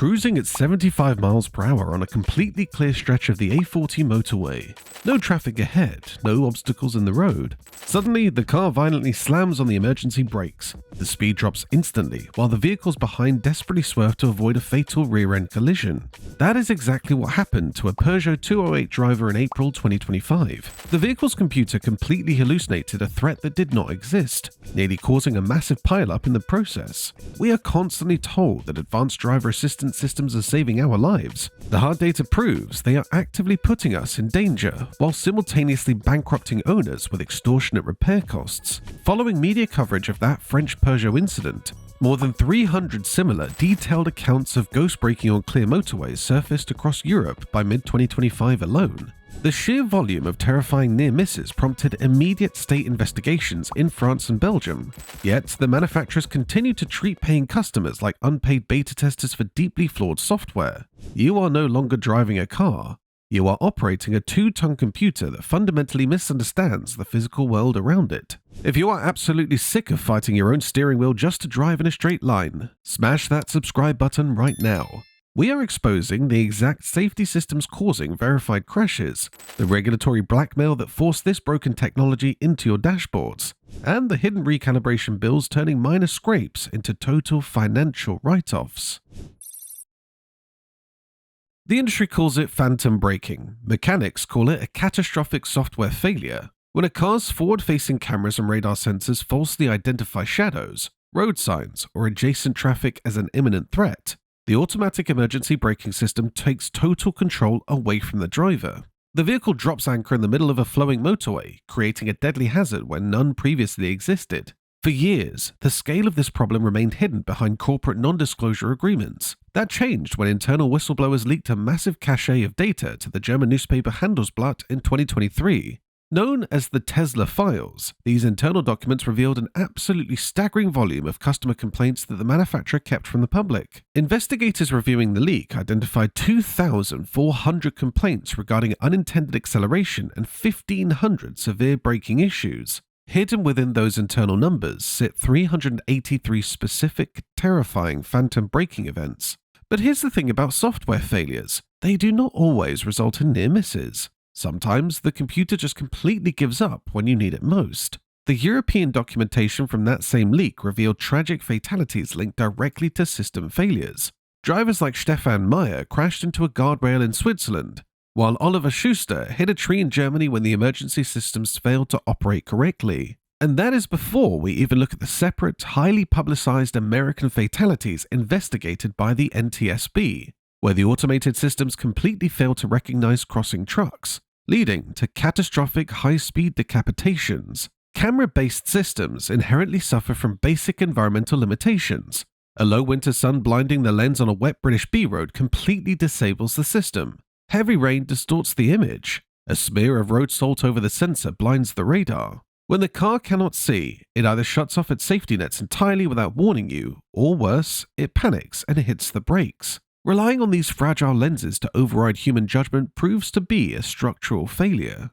cruising at 75 miles per hour on a completely clear stretch of the A40 motorway. No traffic ahead, no obstacles in the road. Suddenly, the car violently slams on the emergency brakes. The speed drops instantly, while the vehicles behind desperately swerve to avoid a fatal rear-end collision. That is exactly what happened to a Peugeot 208 driver in April 2025. The vehicle's computer completely hallucinated a threat that did not exist, nearly causing a massive pile-up in the process. We are constantly told that advanced driver assistance systems are saving our lives. The hard data proves they are actively putting us in danger, while simultaneously bankrupting owners with extortionate repair costs. Following media coverage of that French Peugeot incident, more than 300 similar, detailed accounts of ghost braking on clear motorways surfaced across Europe by mid-2025 alone. The sheer volume of terrifying near misses prompted immediate state investigations in France and Belgium. Yet, the manufacturers continue to treat paying customers like unpaid beta testers for deeply flawed software. You are no longer driving a car. You are operating a 2-ton computer that fundamentally misunderstands the physical world around it. If you are absolutely sick of fighting your own steering wheel just to drive in a straight line, smash that subscribe button right now. We are exposing the exact safety systems causing verified crashes, the regulatory blackmail that forced this broken technology into your dashboards, and the hidden recalibration bills turning minor scrapes into total financial write-offs. The industry calls it phantom braking. Mechanics call it a catastrophic software failure. When a car's forward-facing cameras and radar sensors falsely identify shadows, road signs, or adjacent traffic as an imminent threat, the automatic emergency braking system takes total control away from the driver. The vehicle drops anchor in the middle of a flowing motorway, creating a deadly hazard where none previously existed. For years, the scale of this problem remained hidden behind corporate non-disclosure agreements. That changed when internal whistleblowers leaked a massive cache of data to the German newspaper Handelsblatt in 2023. Known as the Tesla files, these internal documents revealed an absolutely staggering volume of customer complaints that the manufacturer kept from the public. Investigators reviewing the leak identified 2,400 complaints regarding unintended acceleration and 1,500 severe braking issues. Hidden within those internal numbers sit 383 specific, terrifying phantom braking events. But here's the thing about software failures. They do not always result in near misses. Sometimes the computer just completely gives up when you need it most. The European documentation from that same leak revealed tragic fatalities linked directly to system failures. Drivers like Stefan Meyer crashed into a guardrail in Switzerland, while Oliver Schuster hit a tree in Germany when the emergency systems failed to operate correctly. And that is before we even look at the separate, highly publicized American fatalities investigated by the NTSB, where the automated systems completely failed to recognize crossing trucks, leading to catastrophic high-speed decapitations. Camera-based systems inherently suffer from basic environmental limitations. A low winter sun blinding the lens on a wet British B-road completely disables the system. Heavy rain distorts the image. A smear of road salt over the sensor blinds the radar. When the car cannot see, it either shuts off its safety nets entirely without warning you, or worse, it panics and hits the brakes. Relying on these fragile lenses to override human judgment proves to be a structural failure.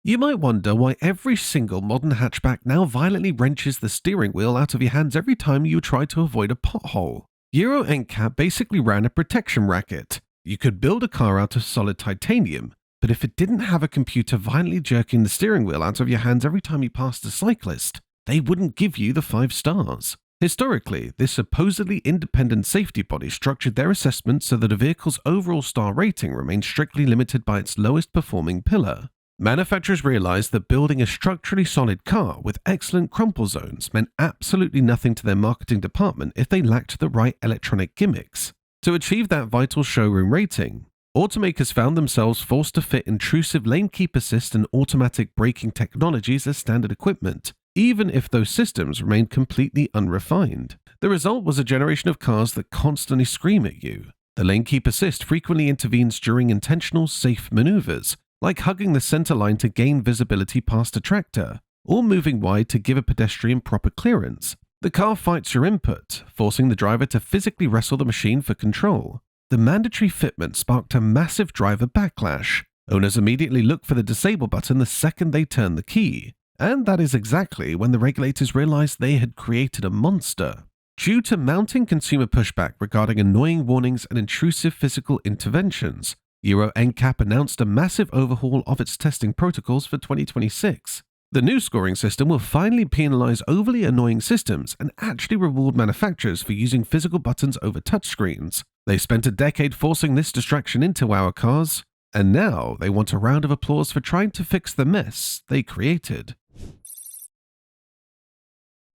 You might wonder why every single modern hatchback now violently wrenches the steering wheel out of your hands every time you try to avoid a pothole. Euro NCAP basically ran a protection racket. You could build a car out of solid titanium, but if it didn't have a computer violently jerking the steering wheel out of your hands every time you passed a cyclist, they wouldn't give you the 5 stars. Historically, this supposedly independent safety body structured their assessment so that a vehicle's overall star rating remained strictly limited by its lowest performing pillar. Manufacturers realized that building a structurally solid car with excellent crumple zones meant absolutely nothing to their marketing department if they lacked the right electronic gimmicks. To achieve that vital showroom rating, automakers found themselves forced to fit intrusive lane keep assist and automatic braking technologies as standard equipment, even if those systems remained completely unrefined. The result was a generation of cars that constantly scream at you. The lane keep assist frequently intervenes during intentional, safe maneuvers, like hugging the center line to gain visibility past a tractor, or moving wide to give a pedestrian proper clearance. The car fights your input, forcing the driver to physically wrestle the machine for control. The mandatory fitment sparked a massive driver backlash. Owners immediately look for the disable button the second they turn the key. And that is exactly when the regulators realized they had created a monster. Due to mounting consumer pushback regarding annoying warnings and intrusive physical interventions, Euro NCAP announced a massive overhaul of its testing protocols for 2026. The new scoring system will finally penalize overly annoying systems and actually reward manufacturers for using physical buttons over touchscreens. They spent a decade forcing this distraction into our cars, and now they want a round of applause for trying to fix the mess they created.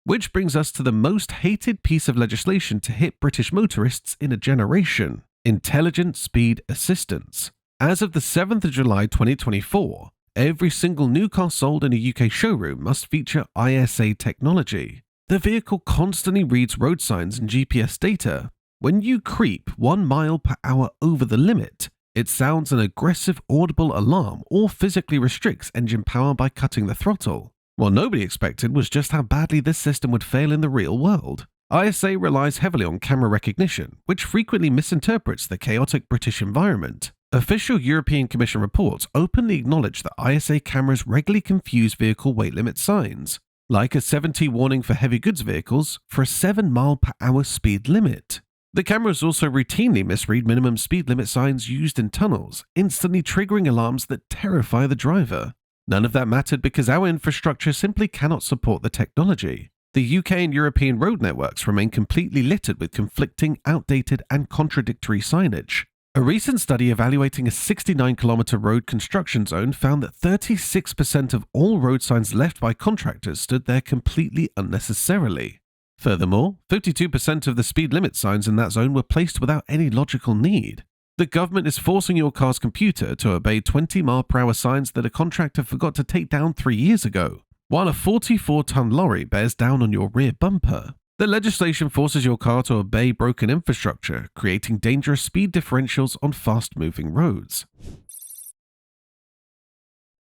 Which brings us to the most hated piece of legislation to hit British motorists in a generation: intelligent speed assistance. As of the 7th of July 2024, every single new car sold in a UK showroom must feature ISA technology. The vehicle constantly reads road signs and GPS data. When you creep 1 mile per hour over the limit, it sounds an aggressive audible alarm or physically restricts engine power by cutting the throttle. What nobody expected was just how badly this system would fail in the real world. ISA relies heavily on camera recognition, which frequently misinterprets the chaotic British environment. Official European Commission reports openly acknowledge that ISA cameras regularly confuse vehicle weight limit signs, like a 70 warning for heavy goods vehicles, for a 7 mile per hour speed limit. The cameras also routinely misread minimum speed limit signs used in tunnels, instantly triggering alarms that terrify the driver. None of that mattered because our infrastructure simply cannot support the technology. The UK and European road networks remain completely littered with conflicting, outdated, and contradictory signage. A recent study evaluating a 69-kilometer road construction zone found that 36% of all road signs left by contractors stood there completely unnecessarily. Furthermore, 52% of the speed limit signs in that zone were placed without any logical need. The government is forcing your car's computer to obey 20-mile-per-hour signs that a contractor forgot to take down 3 years ago, while a 44-ton lorry bears down on your rear bumper. The legislation forces your car to obey broken infrastructure, creating dangerous speed differentials on fast-moving roads.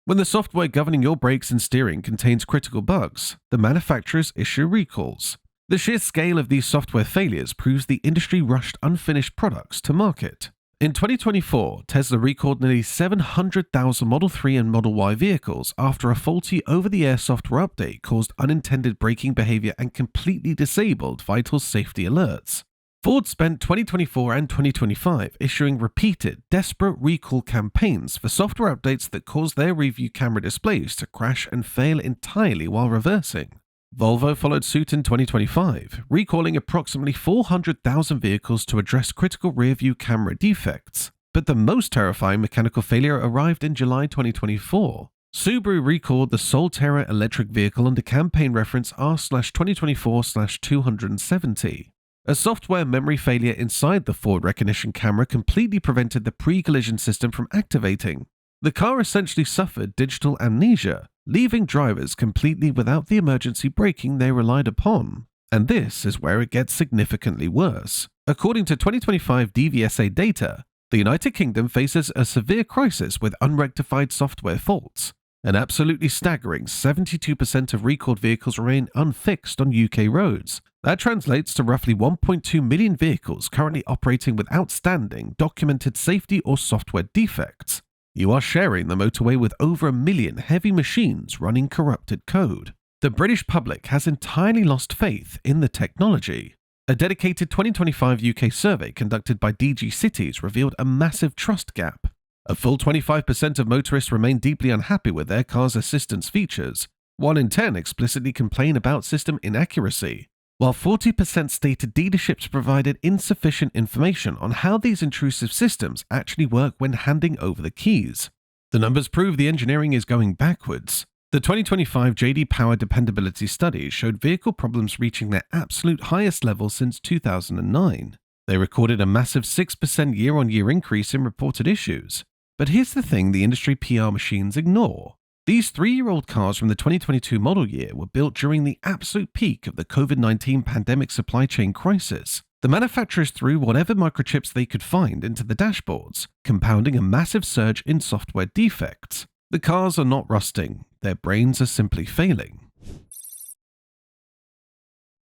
When the software governing your brakes and steering contains critical bugs, the manufacturers issue recalls. The sheer scale of these software failures proves the industry rushed unfinished products to market. In 2024, Tesla recalled nearly 700,000 Model 3 and Model Y vehicles after a faulty over-the-air software update caused unintended braking behavior and completely disabled vital safety alerts. Ford spent 2024 and 2025 issuing repeated, desperate recall campaigns for software updates that caused their rearview camera displays to crash and fail entirely while reversing. Volvo followed suit in 2025, recalling approximately 400,000 vehicles to address critical rearview camera defects. But the most terrifying mechanical failure arrived in July 2024. Subaru recalled the Solterra electric vehicle under campaign reference R/2024/270. A software memory failure inside the forward recognition camera completely prevented the pre-collision system from activating. The car essentially suffered digital amnesia, leaving drivers completely without the emergency braking they relied upon. And this is where it gets significantly worse. According to 2025 DVSA data, the United Kingdom faces a severe crisis with unrectified software faults. An absolutely staggering 72% of recalled vehicles remain unfixed on UK roads. That translates to roughly 1.2 million vehicles currently operating with outstanding, documented safety or software defects. You are sharing the motorway with over 1 million heavy machines running corrupted code. The British public has entirely lost faith in the technology. A dedicated 2025 UK survey conducted by DG Cities revealed a massive trust gap. A full 25% of motorists remain deeply unhappy with their car's assistance features. 1 in 10 explicitly complain about system inaccuracy, while 40% stated dealerships provided insufficient information on how these intrusive systems actually work when handing over the keys. The numbers prove the engineering is going backwards. The 2025 JD Power Dependability Study showed vehicle problems reaching their absolute highest level since 2009. They recorded a massive 6% year-on-year increase in reported issues. But here's the thing the industry PR machines ignore. These 3-year-old cars from the 2022 model year were built during the absolute peak of the COVID-19 pandemic supply chain crisis. The manufacturers threw whatever microchips they could find into the dashboards, compounding a massive surge in software defects. The cars are not rusting, their brains are simply failing.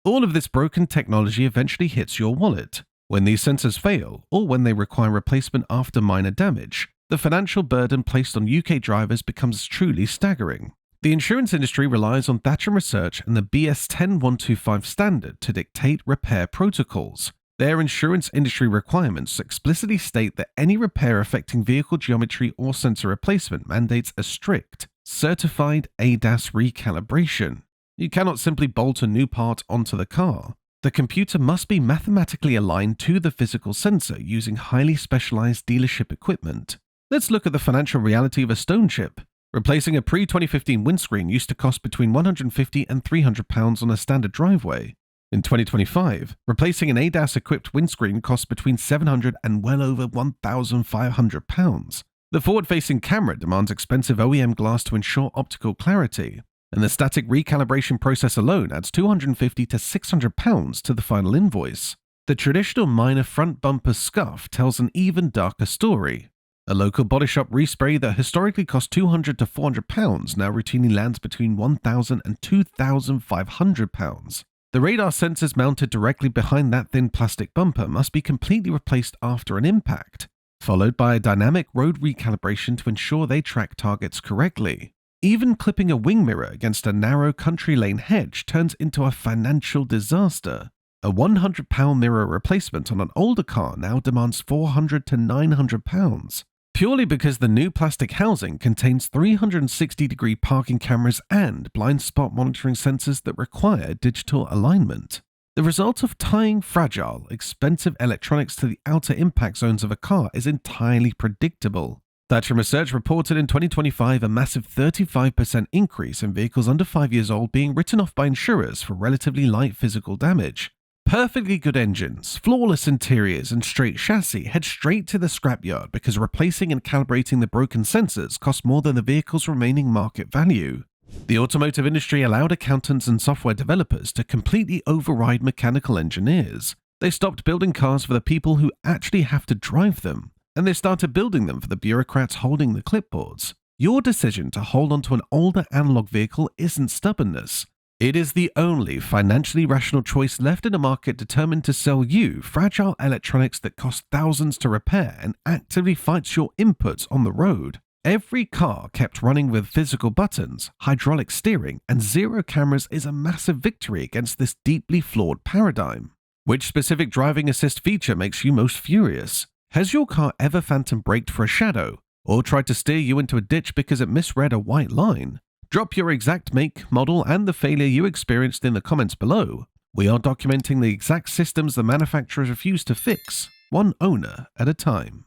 All of this broken technology eventually hits your wallet. When these sensors fail, or when they require replacement after minor damage, the financial burden placed on UK drivers becomes truly staggering. The insurance industry relies on Thatcham Research and the BS 10125 standard to dictate repair protocols. Their insurance industry requirements explicitly state that any repair affecting vehicle geometry or sensor replacement mandates a strict, certified ADAS recalibration. You cannot simply bolt a new part onto the car. The computer must be mathematically aligned to the physical sensor using highly specialized dealership equipment. Let's look at the financial reality of a stone chip. Replacing a pre-2015 windscreen used to cost between £150 and £300 on a standard driveway. In 2025, replacing an ADAS-equipped windscreen costs between £700 and well over £1,500. The forward-facing camera demands expensive OEM glass to ensure optical clarity, and the static recalibration process alone adds £250 to £600 to the final invoice. The traditional minor front bumper scuff tells an even darker story. A local body shop respray that historically cost £200 to £400 now routinely lands between £1,000 and £2,500. The radar sensors mounted directly behind that thin plastic bumper must be completely replaced after an impact, followed by a dynamic road recalibration to ensure they track targets correctly. Even clipping a wing mirror against a narrow country lane hedge turns into a financial disaster. A £100 mirror replacement on an older car now demands £400 to £900, purely because the new plastic housing contains 360-degree parking cameras and blind spot monitoring sensors that require digital alignment. The result of tying fragile, expensive electronics to the outer impact zones of a car is entirely predictable. Thatcham Research reported in 2025 a massive 35% increase in vehicles under 5 years old being written off by insurers for relatively light physical damage. Perfectly good engines, flawless interiors, and straight chassis head straight to the scrapyard because replacing and calibrating the broken sensors costs more than the vehicle's remaining market value. The automotive industry allowed accountants and software developers to completely override mechanical engineers. They stopped building cars for the people who actually have to drive them, and they started building them for the bureaucrats holding the clipboards. Your decision to hold onto an older analog vehicle isn't stubbornness. It is the only financially rational choice left in a market determined to sell you fragile electronics that cost thousands to repair and actively fights your inputs on the road. Every car kept running with physical buttons, hydraulic steering, and zero cameras is a massive victory against this deeply flawed paradigm. Which specific driving assist feature makes you most furious? Has your car ever phantom braked for a shadow, or tried to steer you into a ditch because it misread a white line? Drop your exact make, model, and the failure you experienced in the comments below. We are documenting the exact systems the manufacturers refuse to fix, one owner at a time.